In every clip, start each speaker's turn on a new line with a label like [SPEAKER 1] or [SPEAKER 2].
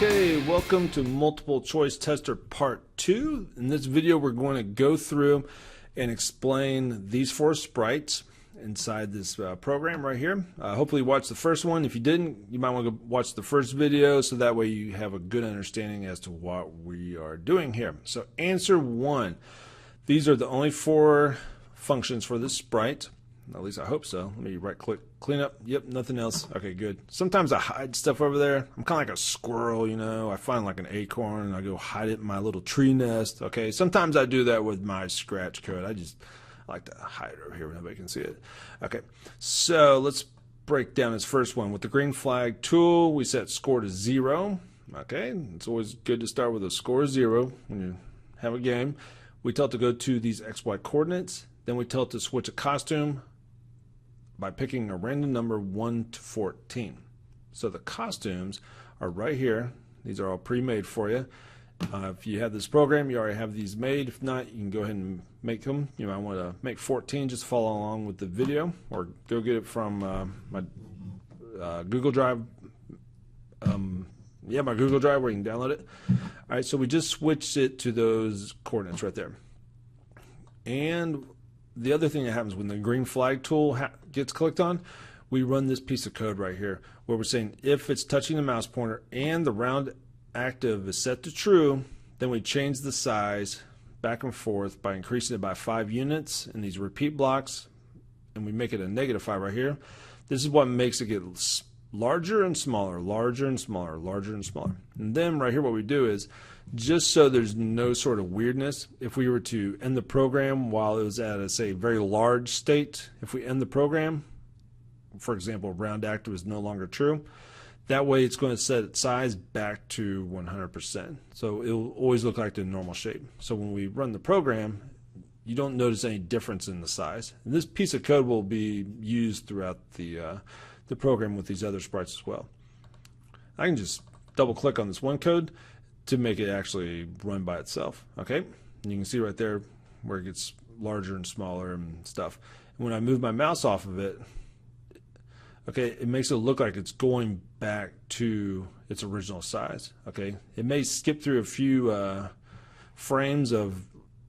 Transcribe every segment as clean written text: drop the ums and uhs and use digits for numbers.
[SPEAKER 1] Okay, welcome to Multiple Choice Tester Part 2. In this video, we're going to go through and explain these four sprites inside this program right here. Hopefully you watched the first one. If you didn't, you might want to watch the first video so that way you have a good understanding as to what we are doing here. So answer 1. These are the only four functions for this sprite. At least I hope so. Let me right click, clean up. Yep, nothing else. Okay, good. Sometimes I hide stuff over there. I'm kind of like a squirrel, you know. I find like an acorn and I go hide it in my little tree nest. Okay, sometimes I do that with my scratch code. I like to hide it over here where nobody can see it. Okay, so let's break down this first one. With the green flag tool, we set score to 0. Okay, it's always good to start with a score of 0 when you have a game. We tell it to go to these XY coordinates. Then we tell it to switch a costume by picking a random number 1 to 14. So the costumes are right here. These are all pre-made for you. If you have this program, you already have these made. If not, you can go ahead and make them. You might want to make 14, just follow along with the video, or go get it from my Google Drive. My Google Drive where you can download it. All right, so we just switched it to those coordinates right there. And the other thing that happens when the green flag tool gets clicked on, we run this piece of code right here where we're saying if it's touching the mouse pointer and the round active is set to true, then we change the size back and forth by increasing it by 5 units in these repeat blocks, and we make it a -5 right here. This is what makes it get larger and smaller, larger and smaller, larger and smaller. And then right here what we do is, just so there's no sort of weirdness, if we were to end the program while it was at a, say, very large state, if we end the program, for example, round active is no longer true, that way it's going to set its size back to 100%. So it will always look like the normal shape. So when we run the program, you don't notice any difference in the size. And this piece of code will be used throughout the program with these other sprites as well. I can just double click on this one code to make it actually run by itself. Okay, and you can see right there where it gets larger and smaller and stuff. And when I move my mouse off of it, okay, it makes it look like it's going back to its original size. Okay, it may skip through a few frames of,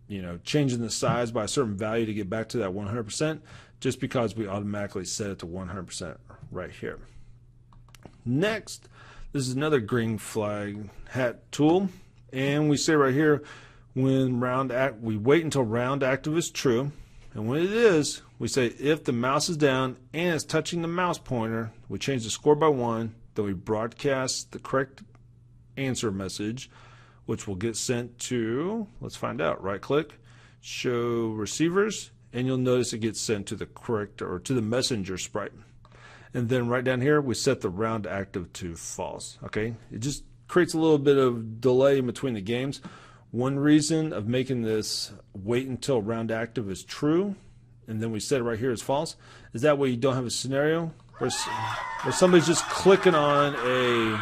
[SPEAKER 1] you know, changing the size by a certain value to get back to that 100%, just because we automatically set it to 100% right here. Next, this is another green flag hat tool, and we say right here, when we wait until round active is true, and when it is, we say if the mouse is down and it's touching the mouse pointer, we change the score by 1, then we broadcast the correct answer message, which will get sent to, let's find out, right click, show receivers, and you'll notice it gets sent to the correct, or to the messenger sprite. And then right down here, we set the round active to false. Okay, it just creates a little bit of delay in between the games. One reason of making this wait until round active is true, and then we set it right here as false, is that way you don't have a scenario where somebody's just clicking on a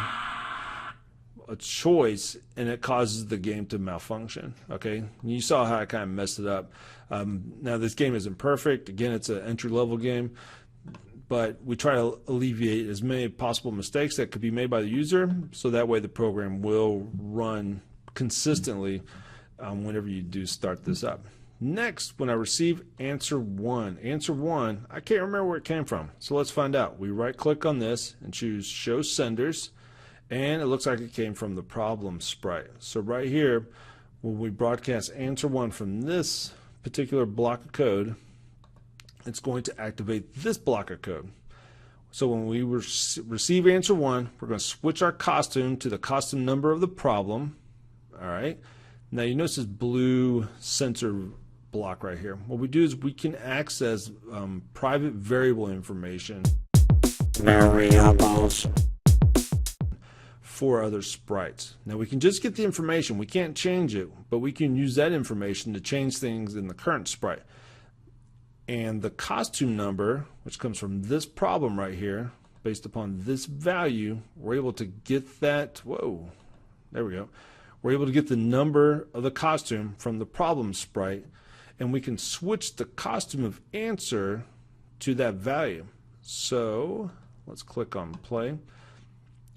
[SPEAKER 1] choice and it causes the game to malfunction. Okay, you saw how I kind of messed it up. Now this game isn't perfect. Again, it's an entry-level game, but we try to alleviate as many possible mistakes that could be made by the user, so that way the program will run consistently whenever you do start this up. Next, when I receive answer 1, I can't remember where it came from, so let's find out. We right click on this and choose show senders, and it looks like it came from the problem sprite. So right here, when we broadcast answer 1 from this particular block of code, it's going to activate this block of code. So when we receive answer 1, we're going to switch our costume to the costume number of the problem. All right. Now you notice this blue sensor block right here. What we do is we can access private variable information. Variables. For other sprites. Now we can just get the information. We can't change it, but we can use that information to change things in the current sprite. And the costume number, which comes from this problem right here, based upon this value, we're able to get that, whoa, there we go. We're able to get the number of the costume from the problem sprite, and we can switch the costume of answer to that value. So let's click on play.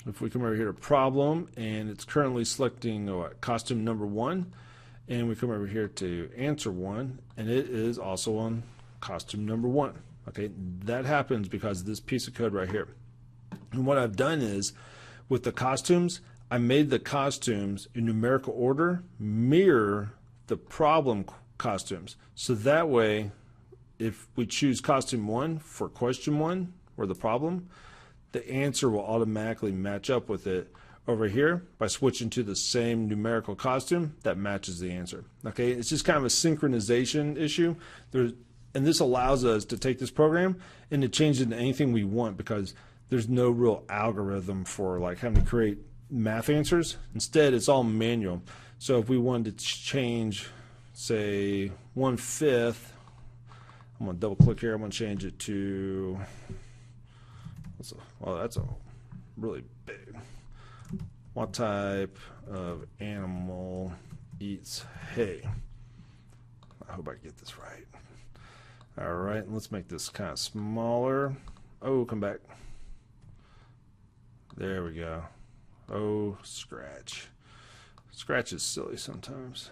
[SPEAKER 1] If we come over here to problem, and it's currently selecting costume number 1, and we come over here to answer 1, and it is also on costume number 1. Okay, that happens because of this piece of code right here. And what I've done is, with the costumes, I made the costumes in numerical order mirror the problem costumes. So that way, if we choose costume 1 for question 1, or the problem, the answer will automatically match up with it over here by switching to the same numerical costume that matches the answer. Okay, it's just kind of a synchronization issue. And this allows us to take this program and to change it into anything we want, because there's no real algorithm for like having to create math answers. Instead, it's all manual. So if we wanted to change, say, 1/5, I'm going to double click here. I'm going to change it to, well, that's a really big. What type of animal eats hay? I hope I get this right. All right, let's make this kind of smaller. Oh, come back. There we go. Oh, Scratch. Scratch is silly sometimes.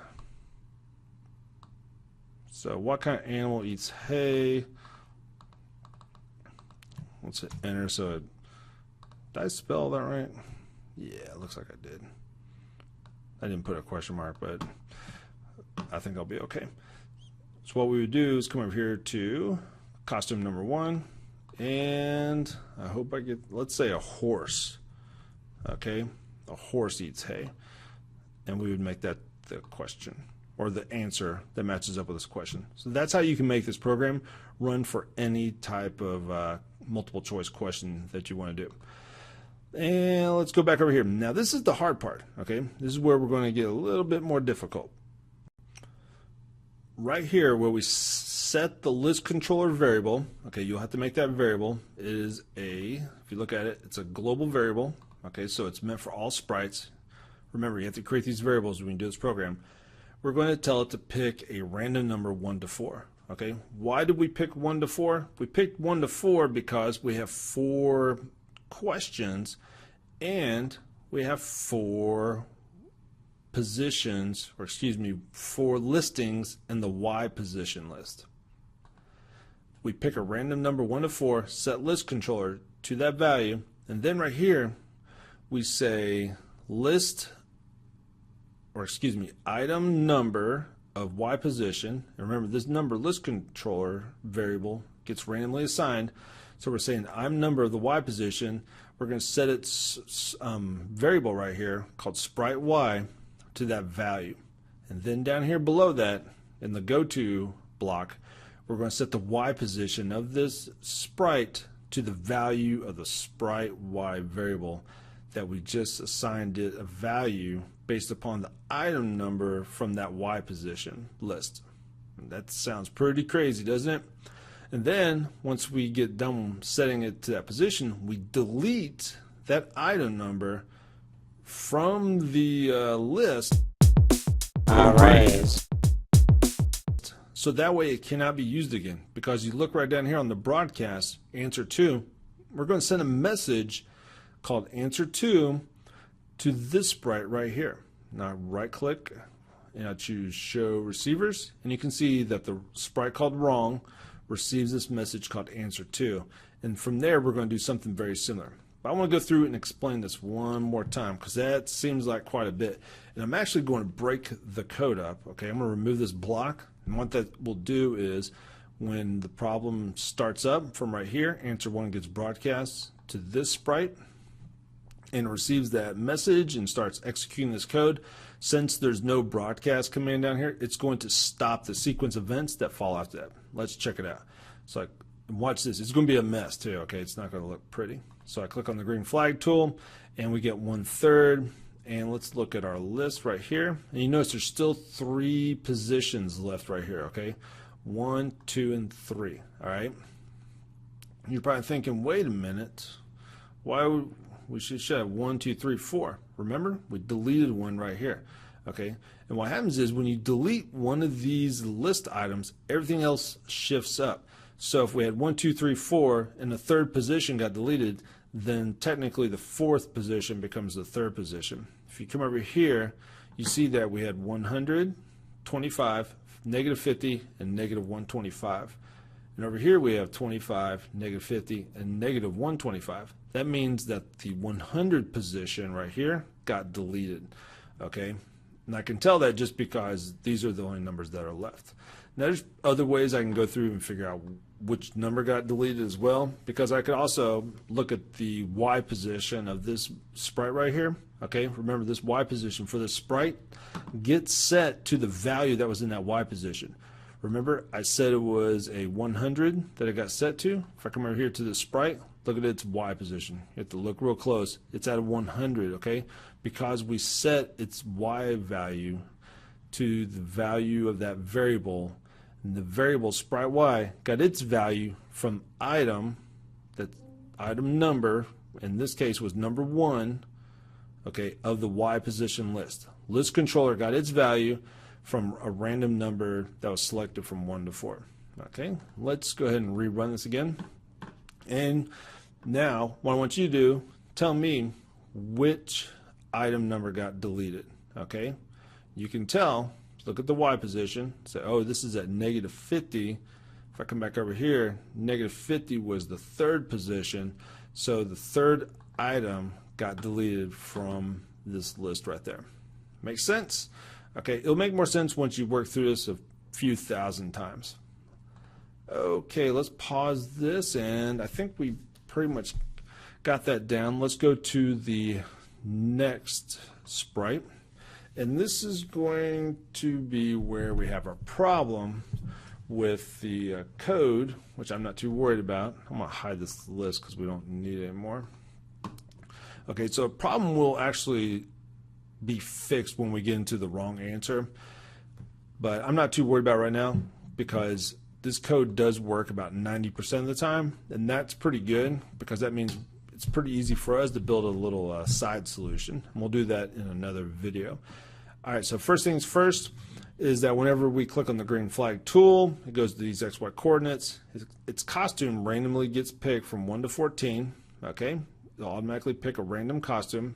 [SPEAKER 1] So what kind of animal eats hay? Let's hit enter. So did I spell that right? Yeah, it looks like I did. I didn't put a question mark, but I think I'll be okay. So what we would do is come over here to costume number 1, and I hope I get, let's say, a horse. Okay, a horse eats hay, and we would make that the question or the answer that matches up with this question. So that's how you can make this program run for any type of multiple choice question that you want to do. And let's go back over here. Now this is the hard part. Okay, this is where we're going to get a little bit more difficult. Right here where we set the list controller variable, okay, you'll have to make that variable. It is if you look at it, it's a global variable. Okay, so it's meant for all sprites. Remember, you have to create these variables when you do this program. We're going to tell it to pick a random number 1 to 4. Okay, why did we pick 1 to 4? We picked 1 to 4 because we have 4 questions and we have 4 positions, or excuse me, 4 listings in the Y position list. We pick a random number 1 to 4, set list controller to that value, and then right here we say list, or excuse me, item number of Y position. And remember, this number list controller variable gets randomly assigned. So we're saying item number of the Y position. We're going to set its variable right here called sprite Y to that value. And then down here below that, in the go to block, we're going to set the Y position of this sprite to the value of the sprite Y variable that we just assigned it a value based upon the item number from that Y position list. And that sounds pretty crazy, doesn't it? And then once we get done setting it to that position, we delete that item number from the list.
[SPEAKER 2] All right.
[SPEAKER 1] So that way it cannot be used again, because you look right down here on the broadcast, answer 2, we're going to send a message called answer 2 to this sprite right here. Now right click and I choose show receivers, and you can see that the sprite called wrong receives this message called answer 2, and from there we're going to do something very similar. But I want to go through and explain this one more time, because that seems like quite a bit, and I'm actually going to break the code up. Okay, I'm going to remove this block, and what that will do is when the problem starts up from right here, answer 1 gets broadcast to this sprite and receives that message and starts executing this code. Since there's no broadcast command down here, it's going to stop the sequence events that fall after that. Let's check it out. So watch this. It's going to be a mess too. Okay, it's not going to look pretty. So I click on the green flag tool and we get 1/3. And let's look at our list right here. And you notice there's still 3 positions left right here. Okay, 1, 2, and 3. All right. You're probably thinking, wait a minute, why would we should have 1, 2, 3, 4. Remember, we deleted one right here. Okay, and what happens is when you delete one of these list items, everything else shifts up. So if we had 1, 2, 3, 4, and the 3rd position got deleted, then technically the fourth position becomes the third position. If you come over here, you see that we had 100, 25, negative 50, and negative 125. And over here we have 25, negative 50, and negative 125. That means that the 100 position right here got deleted. Okay, and I can tell that just because these are the only numbers that are left. Now there's other ways I can go through and figure out which number got deleted as well, because I could also look at the Y position of this sprite right here. Okay, remember this Y position for the sprite gets set to the value that was in that Y position. Remember I said it was a 100 that it got set to. If I come over here to the sprite, look at its Y position. You have to look real close. It's at a 100, okay? Because we set its Y value to the value of that variable, and the variable sprite Y got its value from item, that item number, in this case was number 1, okay, of the Y position list. List controller got its value from a random number that was selected from 1 to 4. Okay, let's go ahead and rerun this again. And now what I want you to do, tell me which item number got deleted. Okay, you can tell, look at the Y position, say, oh, this is at negative 50. If I come back over here, negative 50 was the third position, so the third item got deleted from this list right there. Makes sense? Okay, it'll make more sense once you work through this a few thousand times. Okay, let's pause this, and I think we pretty much got that down. Let's go to the next sprite, and this is going to be where we have our problem with the code, which I'm not too worried about. I'm going to hide this list because we don't need it anymore. Okay, so a problem will actually be fixed when we get into the wrong answer, but I'm not too worried about it right now because this code does work about 90% of the time, and that's pretty good because that means it's pretty easy for us to build a little side solution, and we'll do that in another video. Alright, so first things first is that whenever we click on the green flag tool, it goes to these XY coordinates. Its costume randomly gets picked from 1 to 14. Okay, it'll automatically pick a random costume.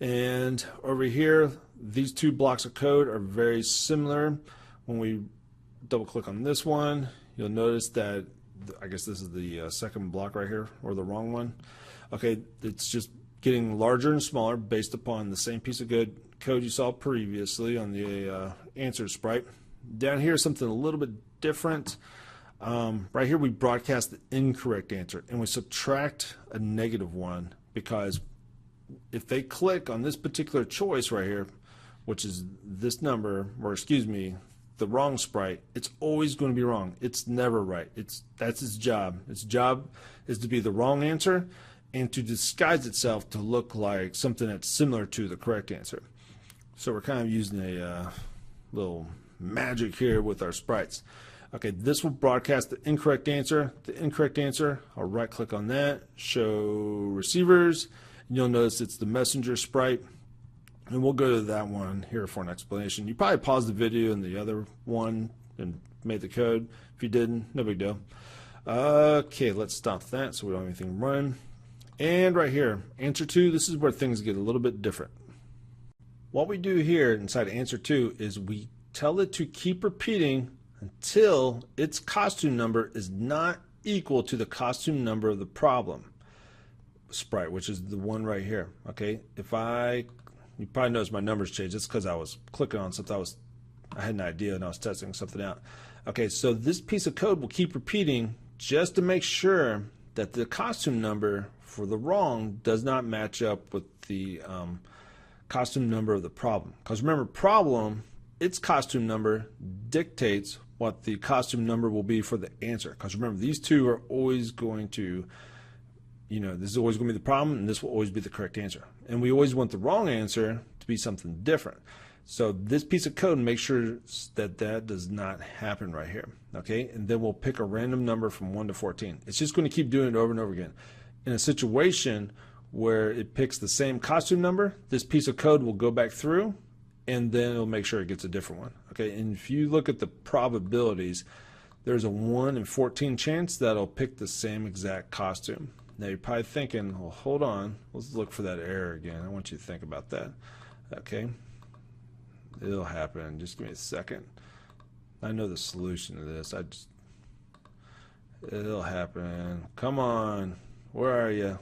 [SPEAKER 1] And over here, these two blocks of code are very similar. When we double click on this one, you'll notice that, I guess this is the second block right here, or the wrong one. Okay, it's just getting larger and smaller based upon the same piece of code you saw previously on the answer sprite. Down here, something a little bit different. Right here, we broadcast the incorrect answer, and we subtract a -1 because if they click on this particular choice right here, which is this number, or excuse me, the wrong sprite, it's always going to be wrong. It's never right. That's its job. Its job is to be the wrong answer and to disguise itself to look like something that's similar to the correct answer. So we're kind of using a little magic here with our sprites. Okay, this will broadcast the incorrect answer. The incorrect answer, I'll right click on that, show receivers. You'll notice it's the messenger sprite, and we'll go to that one here for an explanation. You probably paused the video in the other one and made the code. If you didn't, no big deal. Okay, let's stop that so we don't have anything running. And right here, answer 2, this is where things get a little bit different. What we do here inside answer 2 is we tell it to keep repeating until its costume number is not equal to the costume number of the problem sprite, which is the one right here. Okay, you probably noticed my numbers changed. It's because I was clicking on something. I had an idea and I was testing something out. Okay, so this piece of code will keep repeating just to make sure that the costume number for the wrong does not match up with the costume number of the problem. Because remember, problem, its costume number dictates what the costume number will be for the answer. Because remember, these two are always going to, this is always going to be the problem, and this will always be the correct answer. And we always want the wrong answer to be something different. So this piece of code makes sure that that does not happen right here. Okay, and then we'll pick a random number from 1 to 14. It's just going to keep doing it over and over again. In a situation where it picks the same costume number, this piece of code will go back through, and then it'll make sure it gets a different one. Okay, and if you look at the probabilities, there's a 1 in 14 chance that it'll pick the same exact costume. Now you're probably thinking, well, hold on, let's look for that error again. I want you to think about that. Okay, it'll happen. Just give me a second. I know the solution to this. It'll happen. Come on, where are you?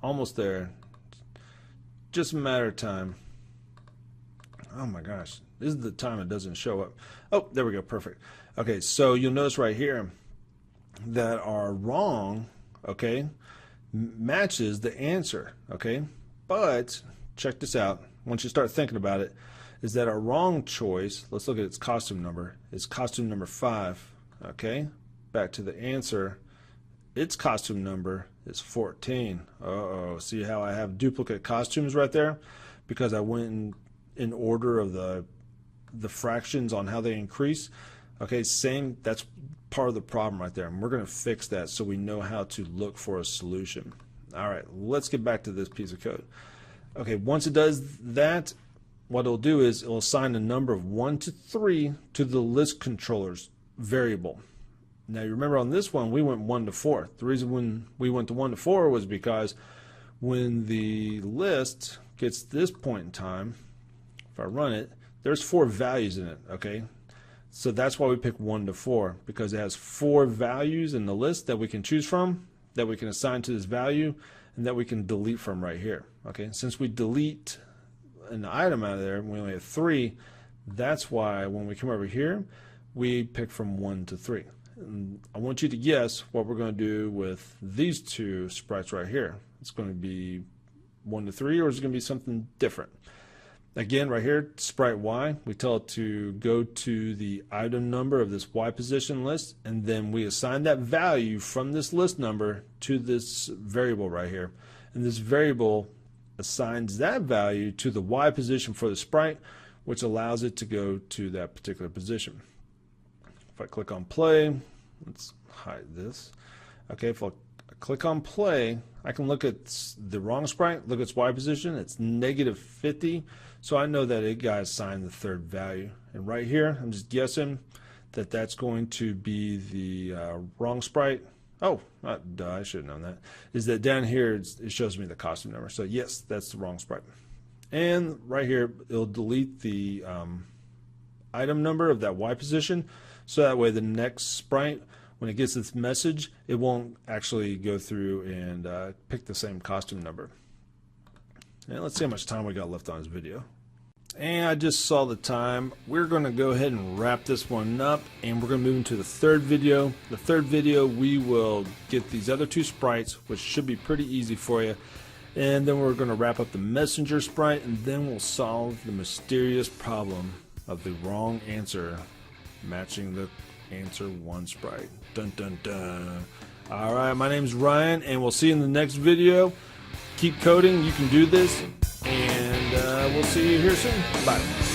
[SPEAKER 1] Almost there. Just a matter of time. Oh my gosh, this is the time it doesn't show up. Oh, there we go, perfect. Okay, so you'll notice right here that our wrong, okay, matches the answer, okay? But check this out. Once you start thinking about it, is that our wrong choice, let's look at its costume number, is costume number 5, okay? Back to the answer, its costume number is 14. Uh-oh, see how I have duplicate costumes right there? Because I went in order of the fractions on how they increase. Okay, same, that's part of the problem right there, and we're going to fix that so we know how to look for a solution. All right, let's get back to this piece of code. Okay, once it does that, what it'll do is it'll assign a number of 1 to 3 to the list controller's variable. Now you remember on this one we went 1 to 4. The reason when we went to 1 to 4 was because when the list gets this point in time, if I run it, there's 4 values in it, okay? So that's why we pick 1 to 4, because it has 4 values in the list that we can choose from, that we can assign to this value, and that we can delete from right here. Okay, since we delete an item out of there, we only have 3. That's why when we come over here, we pick from 1 to 3. And I want you to guess what we're going to do with these 2 sprites right here. It's going to be 1 to 3, or is it going to be something different? Again, right here, sprite Y, we tell it to go to the item number of this Y position list, and then we assign that value from this list number to this variable right here. And this variable assigns that value to the Y position for the sprite, which allows it to go to that particular position. If I click on play, let's hide this. Okay, if I click on play, I can look at the wrong sprite, look at its Y position, it's negative 50. So I know that it got assigned the 3rd value. And right here, I'm just guessing that that's going to be the wrong sprite. Oh, I should have known that. Is that down here, it shows me the costume number. So yes, that's the wrong sprite. And right here, it'll delete the item number of that Y position. So that way the next sprite, when it gets this message, it won't actually go through and pick the same costume number. And let's see how much time we got left on this video. And I just saw the time. We're going to go ahead and wrap this one up, and we're going to move into the 3rd video. The 3rd video, we will get these other 2 sprites, which should be pretty easy for you. And then we're going to wrap up the messenger sprite, and then we'll solve the mysterious problem of the wrong answer matching the answer 1 sprite. Dun dun dun. Alright, my name's Ryan, and we'll see you in the next video. Keep coding, you can do this, and we'll see you here soon. Bye.